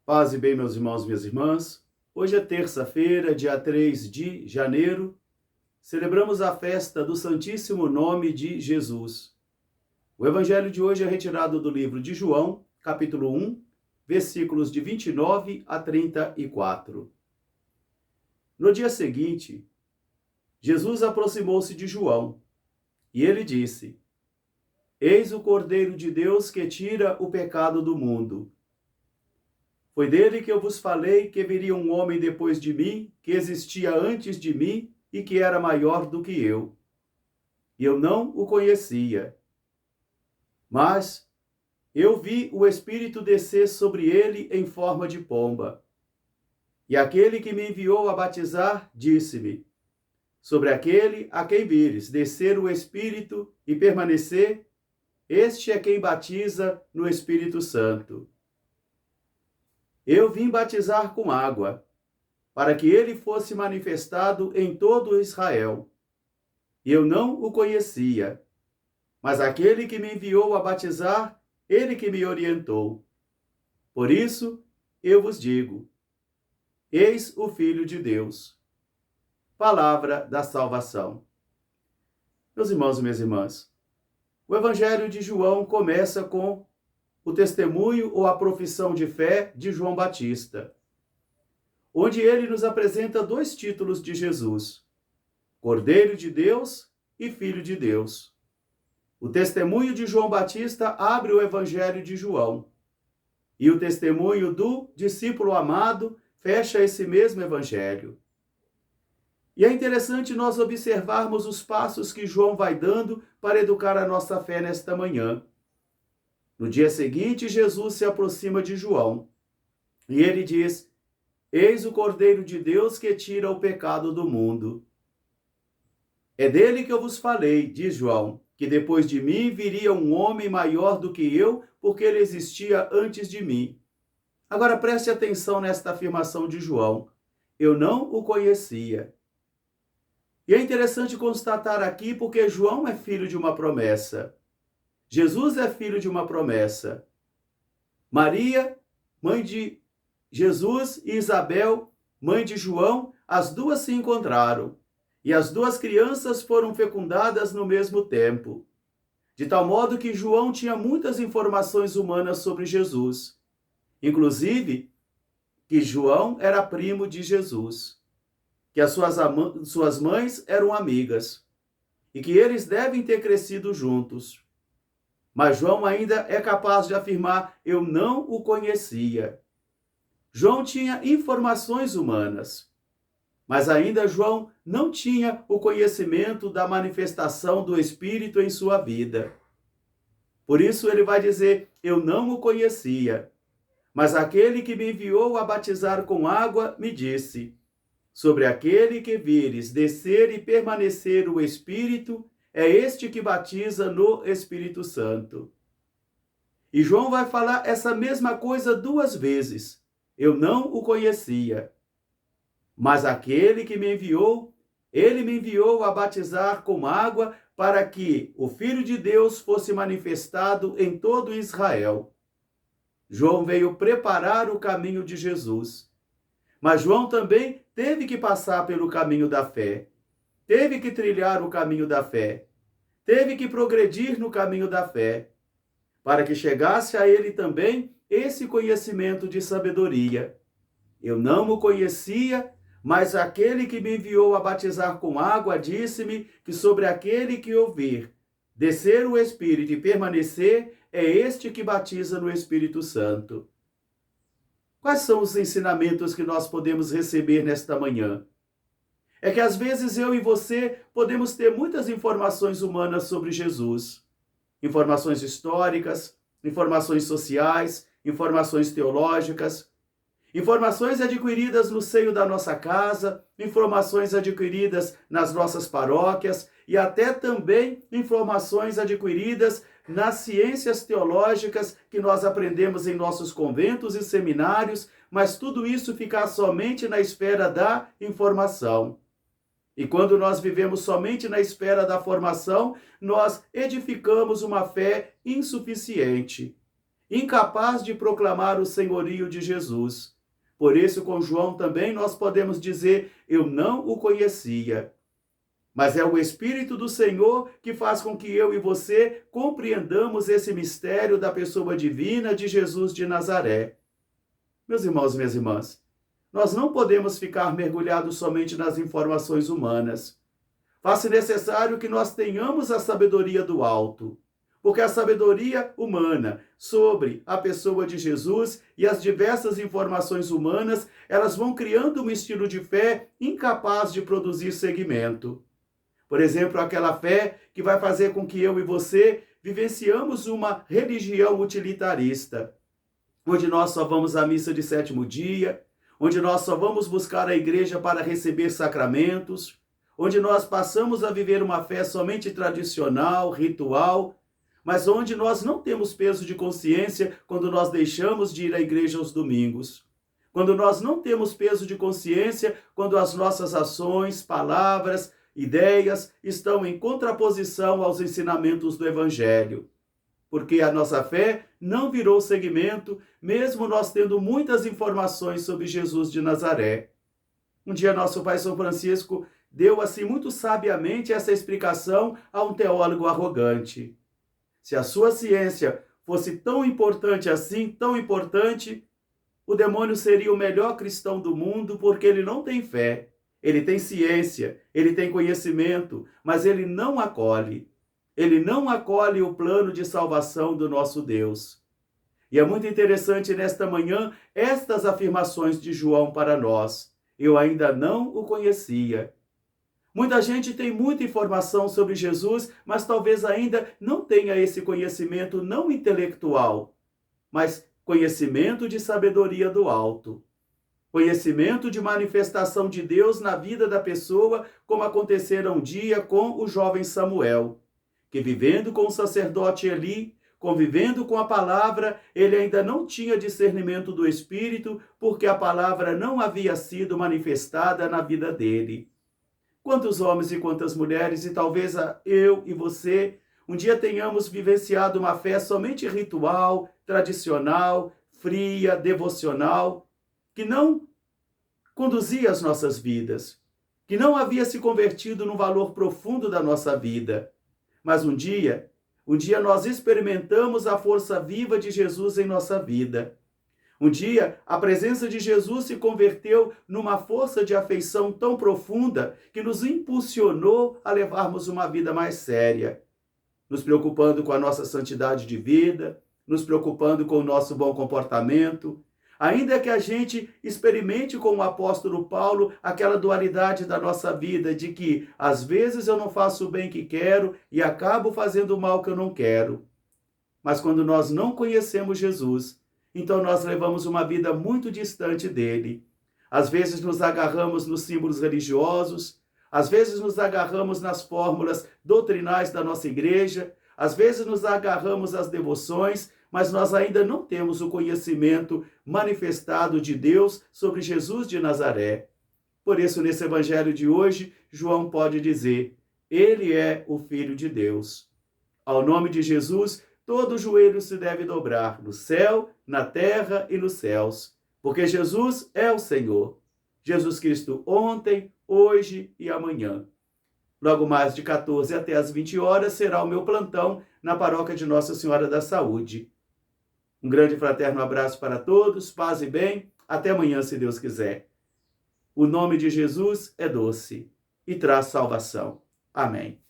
Paz e bem, meus irmãos e minhas irmãs. Hoje é terça-feira, dia 3 de janeiro. Celebramos a festa do Santíssimo Nome de Jesus. O evangelho de hoje é retirado do livro de João, capítulo 1, versículos de 29 a 34. No dia seguinte, Jesus aproximou-se de João e ele disse: Eis o Cordeiro de Deus que tira o pecado do mundo. Foi dele que eu vos falei que viria um homem depois de mim, que existia antes de mim e que era maior do que eu. E eu não o conhecia. Mas eu vi o Espírito descer sobre ele em forma de pomba. E aquele que me enviou a batizar disse-me: Sobre aquele a quem vires descer o Espírito e permanecer, este é quem batiza no Espírito Santo. Eu vim batizar com água, para que ele fosse manifestado em todo Israel. E eu não o conhecia, mas aquele que me enviou a batizar, ele que me orientou. Por isso, eu vos digo: eis o Filho de Deus. Palavra da salvação. Meus irmãos e minhas irmãs, o Evangelho de João começa com o testemunho ou a profissão de fé de João Batista, onde ele nos apresenta dois títulos de Jesus: Cordeiro de Deus e Filho de Deus. O testemunho de João Batista abre o Evangelho de João, e o testemunho do discípulo amado fecha esse mesmo Evangelho. E é interessante nós observarmos os passos que João vai dando para educar a nossa fé nesta manhã. No dia seguinte, Jesus se aproxima de João, e ele diz: Eis o Cordeiro de Deus que tira o pecado do mundo. É dele que eu vos falei, diz João, que depois de mim viria um homem maior do que eu, porque ele existia antes de mim. Agora preste atenção nesta afirmação de João: eu não o conhecia. E é interessante constatar aqui porque João é filho de uma promessa. Jesus é filho de uma promessa. Maria, mãe de Jesus, e Isabel, mãe de João, as duas se encontraram. E as duas crianças foram fecundadas no mesmo tempo. De tal modo que João tinha muitas informações humanas sobre Jesus. Inclusive, que João era primo de Jesus. Que as suas mães eram amigas. E que eles devem ter crescido juntos. Mas João ainda é capaz de afirmar: eu não o conhecia. João tinha informações humanas, mas ainda João não tinha o conhecimento da manifestação do Espírito em sua vida. Por isso ele vai dizer: eu não o conhecia, mas aquele que me enviou a batizar com água me disse: sobre aquele que vires descer e permanecer o Espírito, é este que batiza no Espírito Santo. E João vai falar essa mesma coisa duas vezes: eu não o conhecia. Mas aquele que me enviou, ele me enviou a batizar com água para que o Filho de Deus fosse manifestado em todo Israel. João veio preparar o caminho de Jesus. Mas João também teve que passar pelo caminho da fé. Teve que trilhar o caminho da fé. Teve que progredir no caminho da fé, para que chegasse a ele também esse conhecimento de sabedoria. Eu não o conhecia, mas aquele que me enviou a batizar com água disse-me que sobre aquele que ouvir descer o Espírito e permanecer, é este que batiza no Espírito Santo. Quais são os ensinamentos que nós podemos receber nesta manhã? É que às vezes eu e você podemos ter muitas informações humanas sobre Jesus. Informações históricas, informações sociais, informações teológicas, informações adquiridas no seio da nossa casa, informações adquiridas nas nossas paróquias e até também informações adquiridas nas ciências teológicas que nós aprendemos em nossos conventos e seminários, mas tudo isso fica somente na esfera da informação. E quando nós vivemos somente na esfera da formação, nós edificamos uma fé insuficiente. incapaz de proclamar o senhorio de Jesus. Por isso, com João também nós podemos dizer: eu não o conhecia. Mas é o Espírito do Senhor que faz com que eu e você compreendamos esse mistério da pessoa divina de Jesus de Nazaré. Meus irmãos e minhas irmãs, nós não podemos ficar mergulhados somente nas informações humanas. Faz-se necessário que nós tenhamos a sabedoria do alto, porque a sabedoria humana sobre a pessoa de Jesus e as diversas informações humanas, elas vão criando um estilo de fé incapaz de produzir seguimento. Por exemplo, aquela fé que vai fazer com que eu e você vivenciamos uma religião utilitarista, onde nós só vamos à missa de sétimo dia, onde nós só vamos buscar a igreja para receber sacramentos, onde nós passamos a viver uma fé somente tradicional, ritual, mas onde nós não temos peso de consciência quando nós deixamos de ir à igreja aos domingos. Quando nós não temos peso de consciência quando as nossas ações, palavras, ideias estão em contraposição aos ensinamentos do Evangelho. Porque a nossa fé não virou seguimento, mesmo nós tendo muitas informações sobre Jesus de Nazaré. Um dia nosso pai São Francisco deu assim muito sabiamente essa explicação a um teólogo arrogante. Se a sua ciência fosse tão importante assim, tão importante, o demônio seria o melhor cristão do mundo, porque ele não tem fé. Ele tem ciência, ele tem conhecimento, mas ele não acolhe. Ele não acolhe o plano de salvação do nosso Deus. E é muito interessante nesta manhã estas afirmações de João para nós. Eu ainda não o conhecia. Muita gente tem muita informação sobre Jesus, mas talvez ainda não tenha esse conhecimento não intelectual, mas conhecimento de sabedoria do alto. Conhecimento de manifestação de Deus na vida da pessoa, como acontecera um dia com o jovem Samuel, que vivendo com o sacerdote Eli, convivendo com a palavra, ele ainda não tinha discernimento do Espírito, porque a palavra não havia sido manifestada na vida dele. Quantos homens e quantas mulheres, e talvez eu e você, um dia tenhamos vivenciado uma fé somente ritual, tradicional, fria, devocional, que não conduzia as nossas vidas, que não havia se convertido no valor profundo da nossa vida. Mas um dia nós experimentamos a força viva de Jesus em nossa vida. Um dia, a presença de Jesus se converteu numa força de afeição tão profunda que nos impulsionou a levarmos uma vida mais séria, nos preocupando com a nossa santidade de vida, nos preocupando com o nosso bom comportamento, ainda que a gente experimente com o apóstolo Paulo aquela dualidade da nossa vida, de que às vezes eu não faço o bem que quero e acabo fazendo o mal que eu não quero. Mas quando nós não conhecemos Jesus, então nós levamos uma vida muito distante dele. Às vezes nos agarramos nos símbolos religiosos, às vezes nos agarramos nas fórmulas doutrinais da nossa igreja, às vezes nos agarramos às devoções, mas nós ainda não temos o conhecimento manifestado de Deus sobre Jesus de Nazaré. Por isso, nesse evangelho de hoje, João pode dizer: ele é o Filho de Deus. Ao nome de Jesus, todo joelho se deve dobrar, no céu, na terra e nos céus, porque Jesus é o Senhor. Jesus Cristo ontem, hoje e amanhã. Logo mais de 14 até as 20 horas será o meu plantão na paróquia de Nossa Senhora da Saúde. Um grande e fraterno abraço para todos, paz e bem, até amanhã, se Deus quiser. O nome de Jesus é doce e traz salvação. Amém.